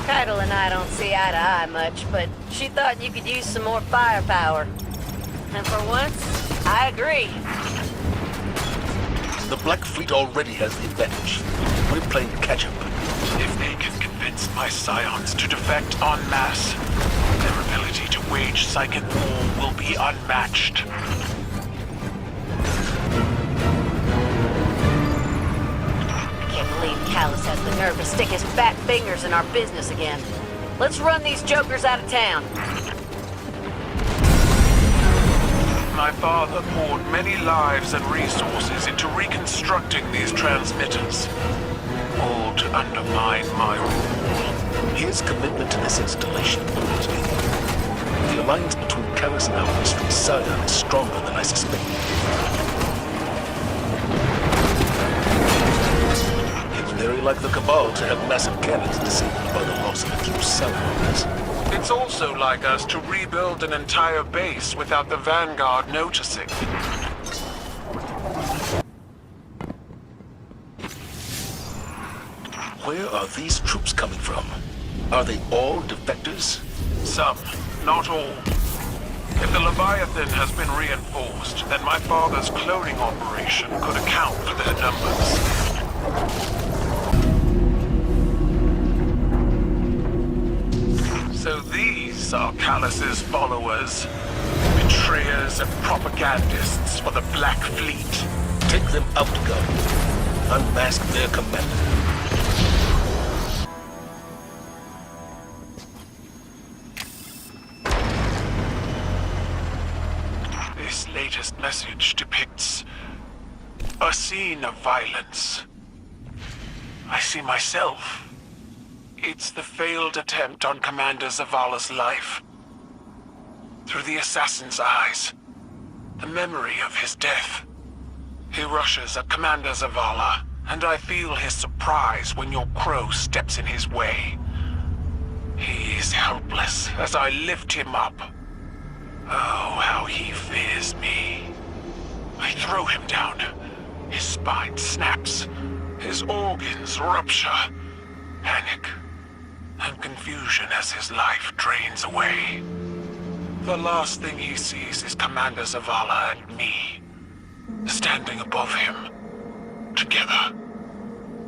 Tidal and I don't see eye to eye much, but she thought you could use some more firepower. And for once, I agree. The Black Fleet already has the advantage. We're playing catch-up. If they can convince my scions to defect en masse, their ability to wage psychic war will be unmatched. I can't believe Callus has the nerve to stick his fat fingers in our business again. Let's run these jokers out of town. My father poured many lives and resources into reconstructing these transmitters, all to undermine my rule. His commitment to this installation worries me. The alliance between Callus and our mystery scion is stronger than I suspected. It's very like the Cabal to have massive cannons disabled by the loss of a few scions. It's also like us to rebuild an entire base without the Vanguard noticing. Where are these troops coming from? Are they all defectors? Some, not all. If the Leviathan has been reinforced, then my father's cloning operation could account for their numbers. So these are Callus's followers, betrayers and propagandists for the Black Fleet. Take them out, Guardian. Unmask their commander. This latest message depicts a scene of violence. I see myself. It's the failed attempt on Commander Zavala's life. Through the assassin's eyes, the memory of his death. He rushes at Commander Zavala, and I feel his surprise when your crow steps in his way. He is helpless as I lift him up. Oh, how he fears me. I throw him down. His spine snaps. His organs rupture. Panic and confusion as his life drains away. The last thing he sees is Commander Zavala and me, standing above him, together.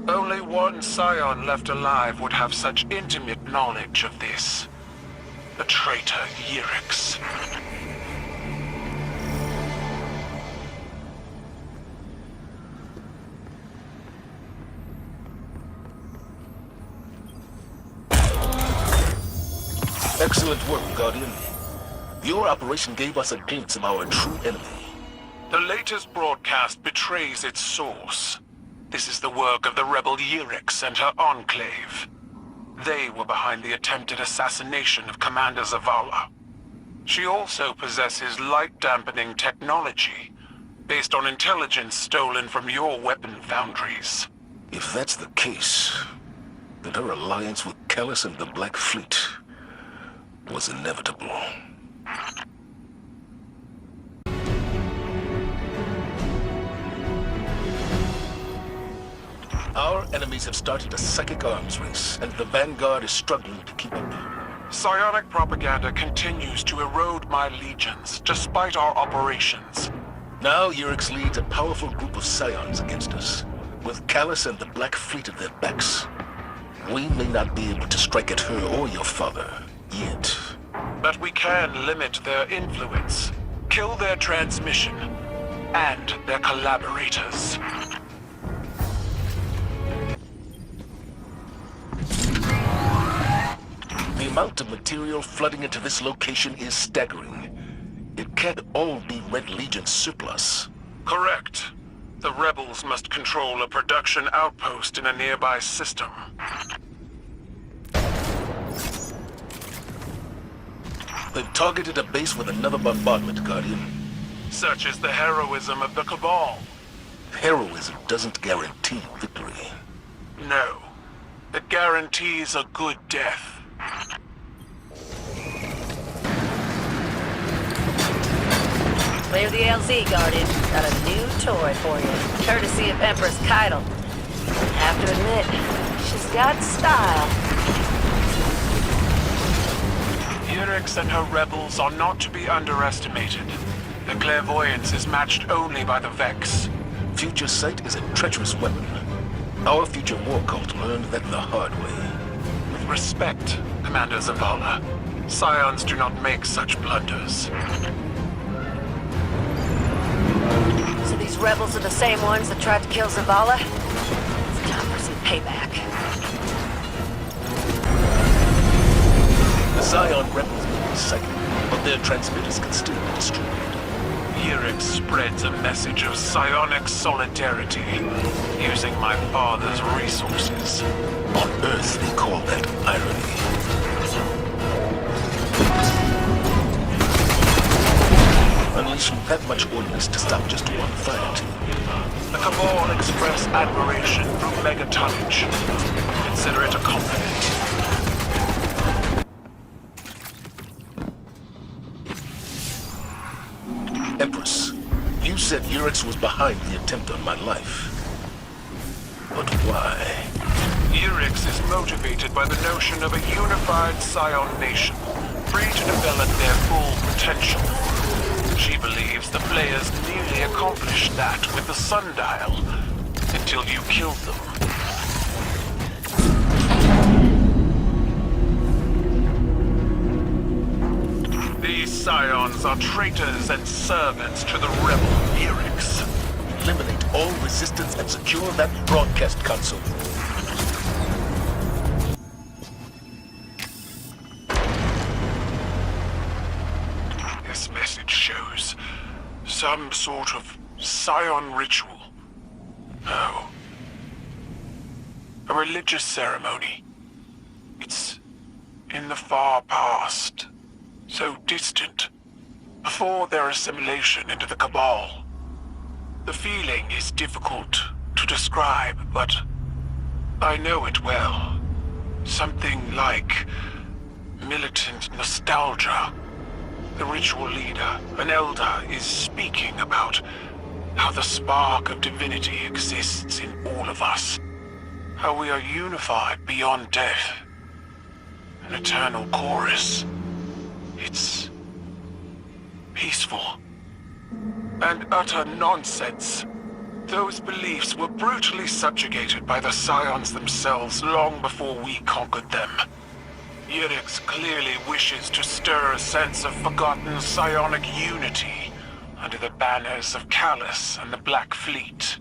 Only one scion left alive would have such intimate knowledge of this. The traitor Yirix. Excellent work, Guardian. Your operation gave us a glimpse of our true enemy. The latest broadcast betrays its source. This is the work of the rebel Yurix and her enclave. They were behind the attempted assassination of Commander Zavala. She also possesses light-dampening technology, based on intelligence stolen from your weapon foundries. If that's the case, then her alliance with Callus and the Black Fleet was inevitable. Our enemies have started a psychic arms race, and the Vanguard is struggling to keep up. Psionic propaganda continues to erode my legions, despite our operations. Now Yurix leads a powerful group of Scions against us, with Callus and the Black Fleet at their backs. We may not be able to strike at her or your father, yet. But we can limit their influence, kill their transmission, and their collaborators. The amount of material flooding into this location is staggering. It can't all be Red Legion surplus. Correct. The rebels must control a production outpost in a nearby system. They've targeted a base with another bombardment, Guardian. Such is the heroism of the Cabal. Heroism doesn't guarantee victory. No. It guarantees a good death. Clear the LZ, Guardian. Got a new toy for you. Courtesy of Empress Keitel. Have to admit, she's got style. Yurix and her rebels are not to be underestimated. Their clairvoyance is matched only by the Vex. Future Sight is a treacherous weapon. Our future war cult learned that the hard way. With respect, Commander Zavala, Scions do not make such blunders. So these rebels are the same ones that tried to kill Zavala? It's time for some payback. The Scion rebels may be psychic, but their transmitters can still be destroyed. Yurix spreads a message of psionic solidarity, using my father's resources. On Earth, they call that irony. Unleashing that much ordnance to stop just one fire team. The Cabal express admiration through megatonnage. Consider it a compliment. Empress, you said Yurix was behind the attempt on my life. But why? Yurix is motivated by the notion of a unified Scion nation, free to develop their full potential. She believes the players nearly accomplished that with the sundial, until you killed them. These Scions are traitors and servants to the rebel Yurix. Eliminate all resistance and secure that broadcast console. This message shows some sort of Scion ritual. No. A religious ceremony. It's in the far past. So distant. Before their assimilation into the Cabal. The feeling is difficult to describe, but I know it well. Something like militant nostalgia. The ritual leader, an elder, is speaking about how the spark of divinity exists in all of us. How we are unified beyond death. An eternal chorus. It's peaceful. And utter nonsense. Those beliefs were brutally subjugated by the Scions themselves long before we conquered them. Yurix clearly wishes to stir a sense of forgotten psionic unity under the banners of Callus and the Black Fleet.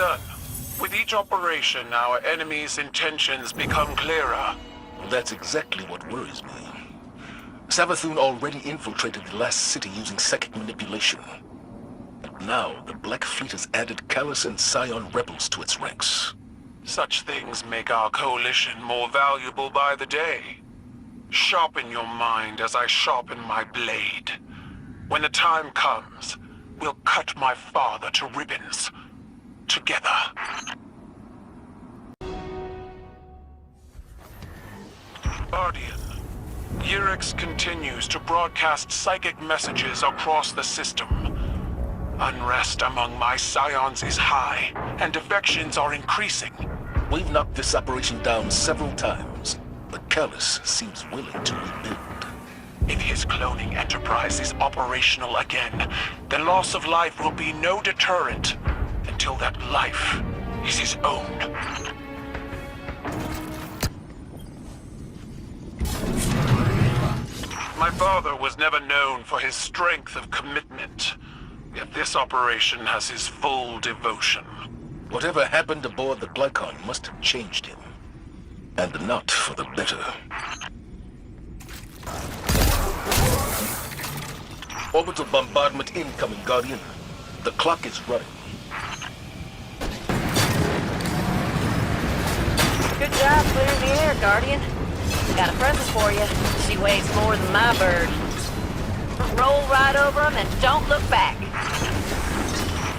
done. With each operation, our enemy's intentions become clearer. That's exactly what worries me. Savathun already infiltrated the last city using psychic manipulation. Now, the Black Fleet has added Callus and Scion rebels to its ranks. Such things make our coalition more valuable by the day. Sharpen your mind as I sharpen my blade. When the time comes, we'll cut my father to ribbons. Together. Guardian, Eurex continues to broadcast psychic messages across the system. Unrest among my scions is high, and defections are increasing. We've knocked this operation down several times, but Callus seems willing to rebuild. If his cloning enterprise is operational again, then loss of life will be no deterrent until that life is his own. My father was never known for his strength of commitment, yet this operation has his full devotion. Whatever happened aboard the Glycon must have changed him. And not for the better. Orbital bombardment incoming, Guardian. The clock is running. Good job clearing the air, Guardian. Got a present for you. She weighs more than my bird. Roll right over them and don't look back.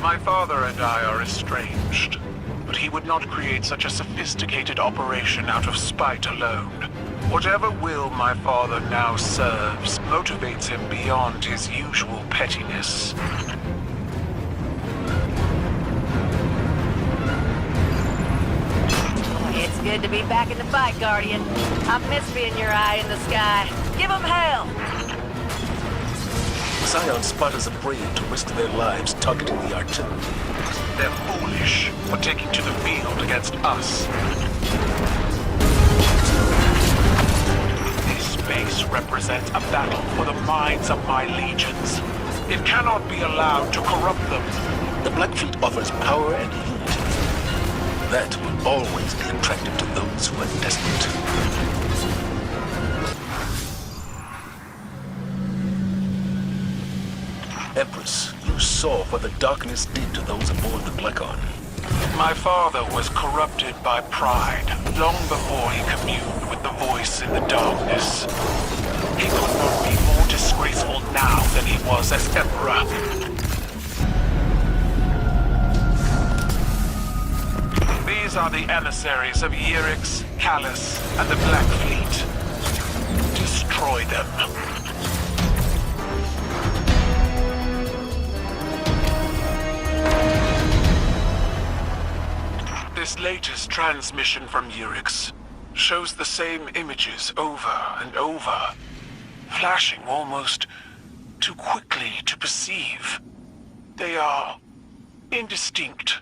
My father and I are estranged, but he would not create such a sophisticated operation out of spite alone. Whatever will my father now serves motivates him beyond his usual pettiness. It's good to be back in the fight, Guardian. I've missed being your eye in the sky. Give them hell! Scion spotters afraid to risk their lives targeting the artillery. They're foolish for taking to the field against us. This space represents a battle for the minds of my legions. It cannot be allowed to corrupt them. The Black Fleet offers power and unity. That will always be attractive to those who are desperate. Empress, you saw what the darkness did to those aboard the Glycon. My father was corrupted by pride long before he communed with the voice in the darkness. He could not be more disgraceful now than he was as Emperor. These are the emissaries of Eurex, Callus, and the Black Fleet. Destroy them. This latest transmission from Eurex shows the same images over and over, flashing almost too quickly to perceive. They are indistinct,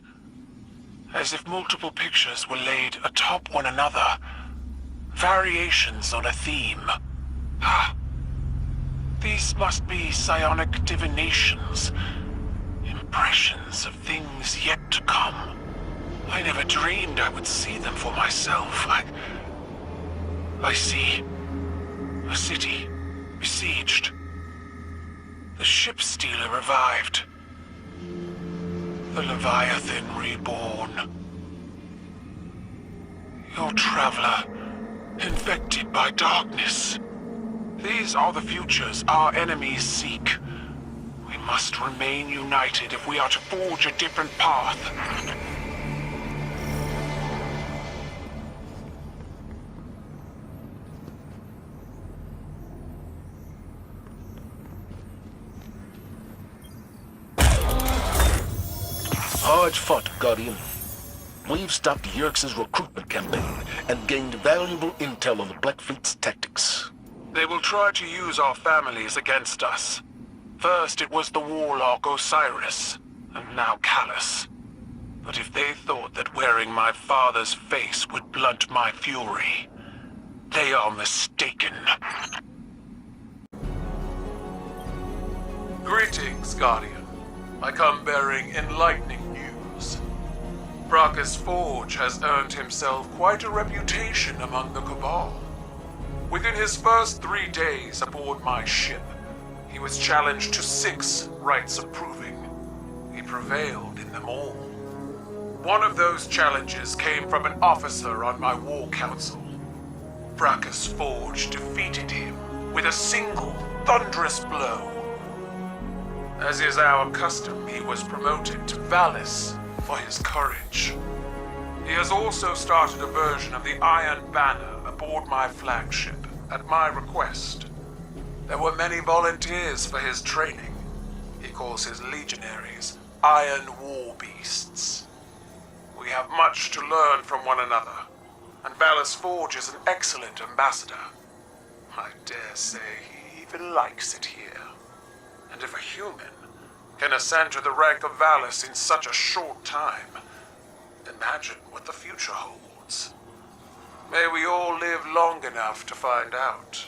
as if multiple pictures were laid atop one another, variations on a theme. These must be psionic divinations, impressions of things yet to come. I never dreamed I would see them for myself. I see a city besieged. The ship stealer revived. The Leviathan reborn. Your traveler, infected by darkness. These are the futures our enemies seek. We must remain united if we are to forge a different path. Hard fought, Guardian. We've stopped Yerx's recruitment campaign and gained valuable intel on the Black Fleet's tactics. They will try to use our families against us. First it was the warlock Osiris, and now Callus. But if they thought that wearing my father's face would blunt my fury, they are mistaken. Greetings, Guardian. I come bearing enlightening news. Bracchus Forge has earned himself quite a reputation among the Cabal. Within his first 3 days aboard my ship, he was challenged to 6 rites of proving. He prevailed in them all. One of those challenges came from an officer on my war council. Bracchus Forge defeated him with a single thunderous blow. As is our custom, he was promoted to Valis for his courage. He has also started a version of the Iron Banner aboard my flagship, at my request. There were many volunteers for his training. He calls his legionaries Iron War Beasts. We have much to learn from one another, and Valis Forge is an excellent ambassador. I dare say he even likes it here. And if a human can ascend to the rank of Valis in such a short time, imagine what the future holds. May we all live long enough to find out.